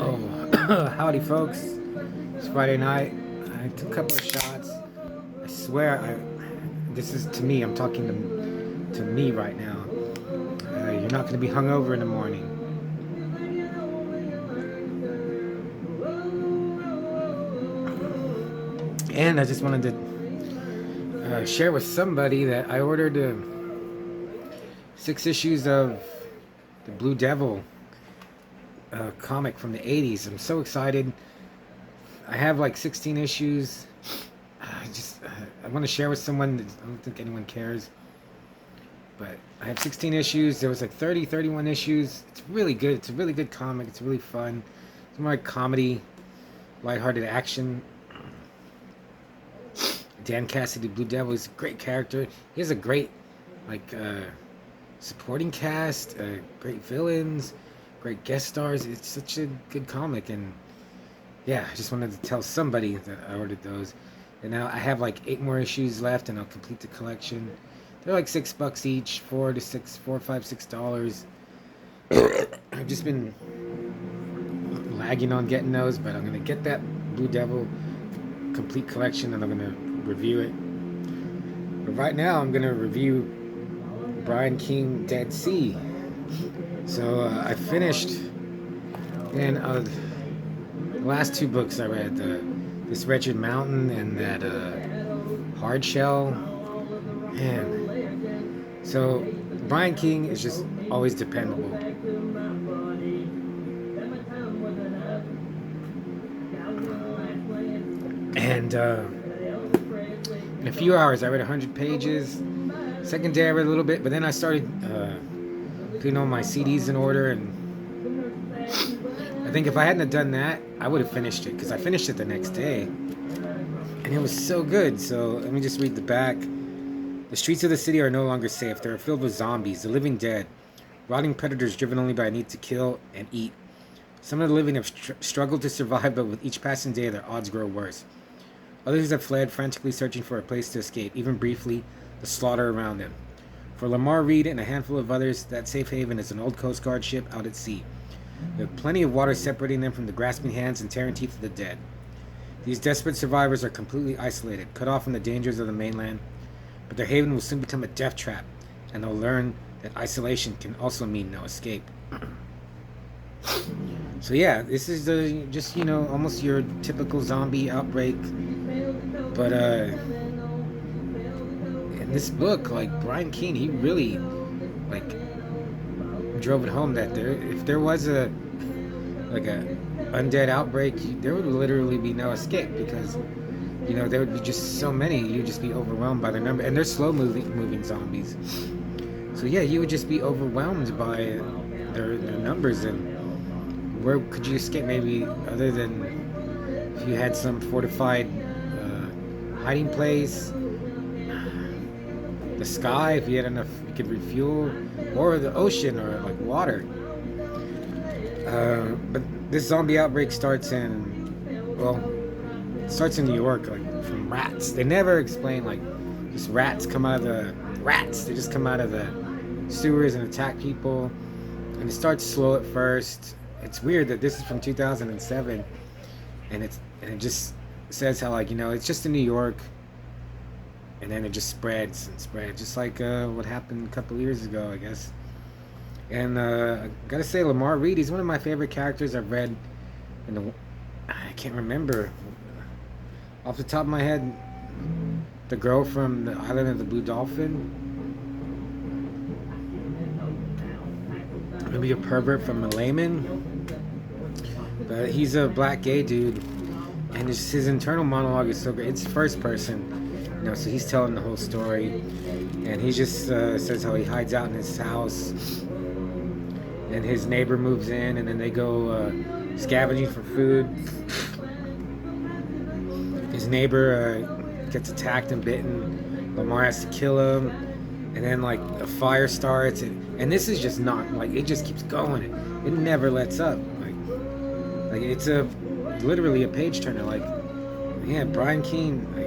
Oh, howdy, folks. It's Friday night. I took a couple of shots. I swear, this is to me. I'm talking to me right now. You're not going to be hungover in the morning. And I just wanted to share with somebody that I ordered 6 issues of the Blue Devil comic from the 80s. I'm so excited. I have like 16 issues. I want to share with someone. I don't think anyone cares. But I have 16 issues. There was like 31 issues. It's really good. It's a really good comic. It's really fun. It's more like comedy, lighthearted action. Dan Cassidy, Blue Devil, is a great character. He has a great, supporting cast, great villains, great guest stars. It's such a good comic, and yeah, I just wanted to tell somebody that I ordered those. And now I have like 8 more issues left, and I'll complete the collection. They're like $6 each, $4 to $6. I've just been lagging on getting those, but I'm gonna get that Blue Devil complete collection, and I'm gonna review it. But right now, I'm gonna review Brian Keene Dead Sea. So I finished, and the last 2 books I read, this Wretched Mountain and that Hard Shell. Man, so Brian Keene is just always dependable. And in a few hours, I read 100 pages. Second day, I read a little bit, but then I started putting all my CDs in order, and I think if I hadn't have done that, I would have finished it, because I finished it the next day, and it was so good. So let me just read the back. The streets of the city are no longer safe. They are filled with zombies, the living dead, rotting predators driven only by a need to kill and eat. Some of the living have struggled to survive, but with each passing day, their odds grow worse. Others have fled, frantically searching for a place to escape, even briefly, the slaughter around them. For Lamar Reed and a handful of others, that safe haven is an old Coast Guard ship out at sea. There are plenty of water separating them from the grasping hands and tearing teeth of the dead. These desperate survivors are completely isolated, cut off from the dangers of the mainland, but their haven will soon become a death trap, and they'll learn that isolation can also mean no escape. So yeah, this is just, almost your typical zombie outbreak. But in this book, like, Brian Keene, he really, drove it home that if there was a undead outbreak, there would literally be no escape, because there would be just so many. You'd just be overwhelmed by their number, and they're slow moving zombies. So yeah, you would just be overwhelmed by their numbers. And where could you escape, maybe, other than if you had some fortified hiding place, the sky, if you had enough, you could refuel, or the ocean, or like water. But this zombie outbreak starts in New York, like, from rats. They never explain, like, just rats come out of the rats. They just come out of the sewers and attack people. And it starts slow at first. It's weird that this is from 2007, and it just says how, like, it's just in New York, and then it just spreads and spreads, just like what happened a couple years ago, I guess. And I gotta say, Lamar Reed, he's one of my favorite characters I've read. I can't remember off the top of my head. The girl from the Island of the Blue Dolphin. Maybe a pervert from Malayman. But he's a black gay dude, and his internal monologue is so great. It's first person, so he's telling the whole story, and he just says how he hides out in his house, and his neighbor moves in, and then they go scavenging for food. His neighbor gets attacked and bitten. Lamar has to kill him, and then, like, a fire starts, and this is just not, like, it just keeps going. It never lets up. Like it's literally a page turner. Like, yeah, Brian Keene, like,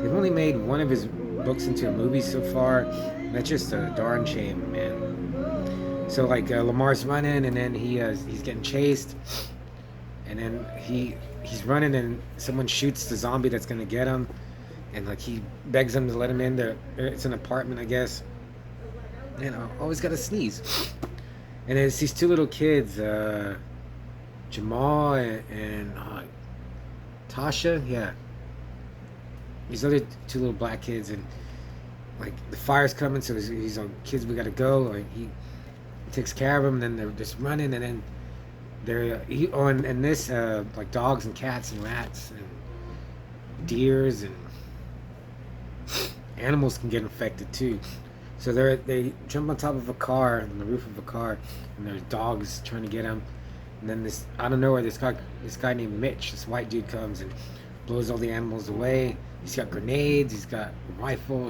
they've only made one of his books into a movie so far. That's just a darn shame, man. So like Lamar's running, and then he's getting chased, and then he's running, and someone shoots the zombie that's gonna get him, and like he begs him to let him in there. It's an apartment, I guess. And I always gotta sneeze. And it's these two little kids, Jamal and Tasha, yeah. These other two little black kids, and like the fire's coming, so he's like, kids, we gotta go. Like he takes care of them, and then they're just running, and then and this like dogs and cats and rats and deers and animals can get infected too. So they jump on top of a car, on the roof of a car, and there's dogs trying to get them. And then this, I don't know where this guy named Mitch, this white dude, comes and blows all the animals away. He's got grenades, he's got rifle,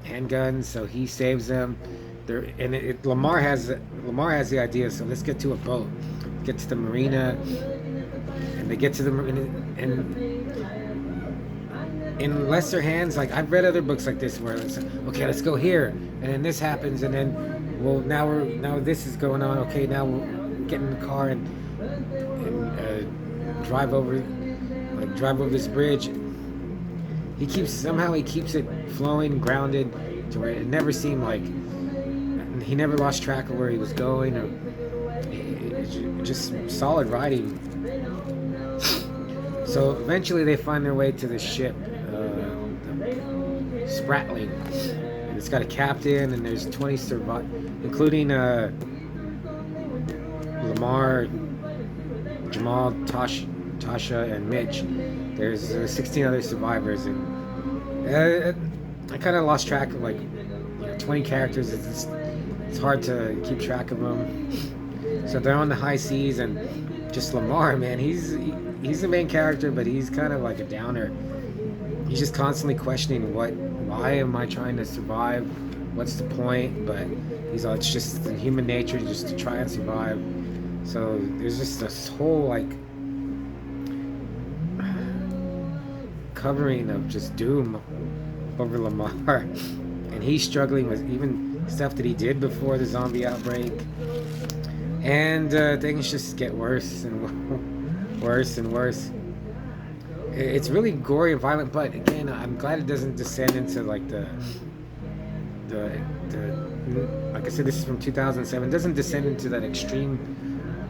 handguns, so he saves them. Lamar has the idea, so let's get to a boat, get to the marina, and they get to the marina, and in lesser hands, like I've read other books like this where it's okay, let's go here, and then this happens, and then now this is going on. Okay, now we'll get in the car and drive over this bridge. He keeps it flowing, grounded, to where it never seemed like he never lost track of where he was going, or just solid writing. So eventually they find their way to the ship, Spratling. And it's got a captain, and there's 20 survivors, including Lamar, Jamal, Tasha, and Mitch. There's 16 other survivors, and I kind of lost track of 20 characters. It's hard to keep track of them. So they're on the high seas, and just Lamar, man, he's the main character, but he's kind of like a downer. He's just constantly questioning why am I trying to survive? What's the point? But he's like, it's just human nature just to try and survive. So there's just this whole covering of just doom over Lamar, and he's struggling with even stuff that he did before the zombie outbreak, and things just get worse and worse and worse. It's really gory and violent, but again, I'm glad it doesn't descend into the like I said, this is from 2007. It doesn't descend into that extreme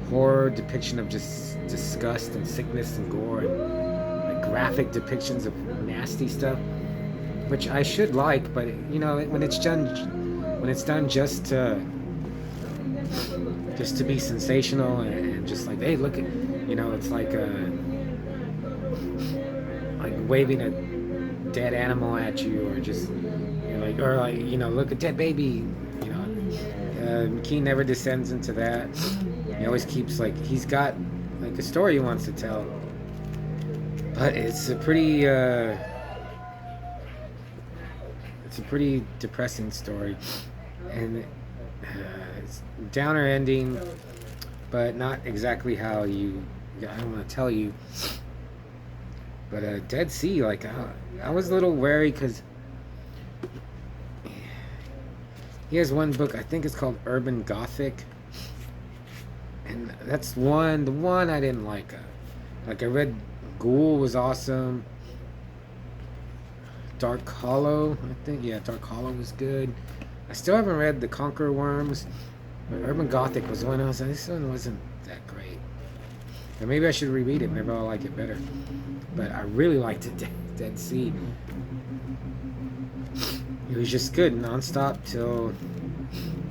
horror depiction of just disgust and sickness and gore, and graphic depictions of nasty stuff, which I should like. But when it's done just to be sensational and just like, hey, look at, it's like waving a dead animal at you, or just look, a dead baby. Keene never descends into that. He always keeps he's got a story he wants to tell, but it's a pretty depressing story, and it's downer ending, but not exactly how I don't want to tell you. But Dead Sea, I was a little wary because he has one book, I think it's called Urban Gothic, and that's the one I didn't like. I read Ghoul was awesome. Dark Hollow, I think, yeah, Dark Hollow was good. I still haven't read The Conqueror Worms, but Urban Gothic was one I was like, this one wasn't that great. Or maybe I should reread it, maybe I'll like it better. But I really liked it, Dead Sea. It was just good, nonstop till,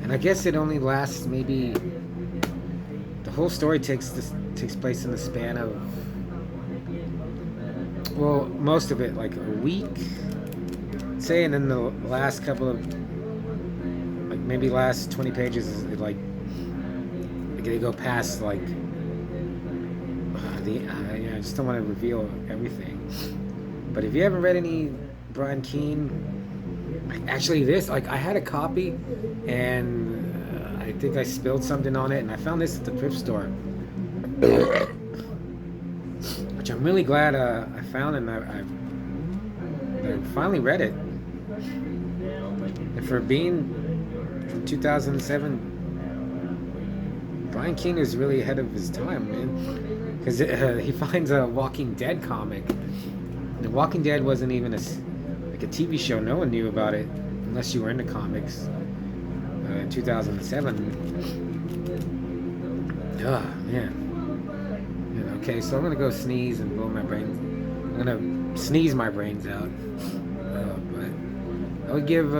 and I guess it only lasts maybe, the whole story takes place in the span of, well, most of it like a week, say, and then the last couple of, maybe last 20 pages is they go past I just don't want to reveal everything. But if you haven't read any Brian Keene, actually this, I had a copy, and I think I spilled something on it, and I found this at the thrift store, which I'm really glad I found, and I finally read it. And for being 2007. Brian Keene is really ahead of his time, man. Because he finds a Walking Dead comic. The Walking Dead wasn't even like a TV show. No one knew about it unless you were into comics. In 2007. Man. Okay, so I'm gonna go sneeze and blow my brains. I'm gonna sneeze my brains out. But I would give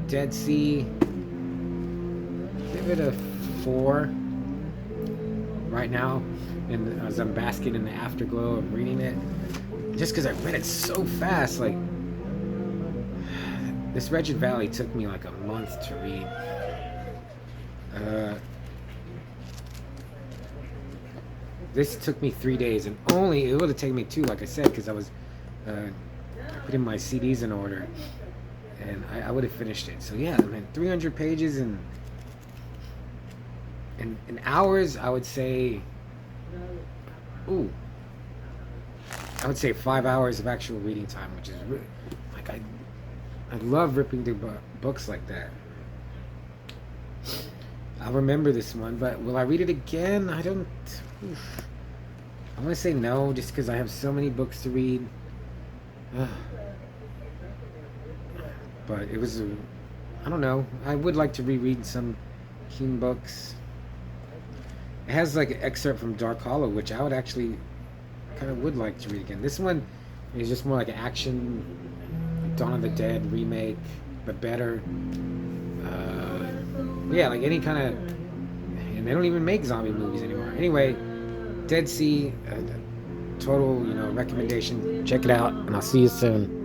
Dead Sea, give it a 4 right now, and as I'm basking in the afterglow of reading it, just because I read it so fast. Like, this Wretched Valley took me like a month to read. This took me 3 days, and it would have taken me 2, like I said, because I was putting my CDs in order, and I would have finished it. So yeah, man, 300 pages in hours, I would say. I would say 5 hours of actual reading time, which is really, like, I love ripping through books like that. I'll remember this one, but will I read it again? I don't. I want to say no, just because I have so many books to read. But it was I don't know. I would like to reread some Keene books. It has like an excerpt from Dark Hollow, which I would actually kind of would like to read again. This one is just more like an action, Dawn of the Dead remake, but better. Yeah, like any kind of, and they don't even make zombie movies anymore. Anyway, Dead Sea, total, recommendation. Check it out, and I'll see you soon.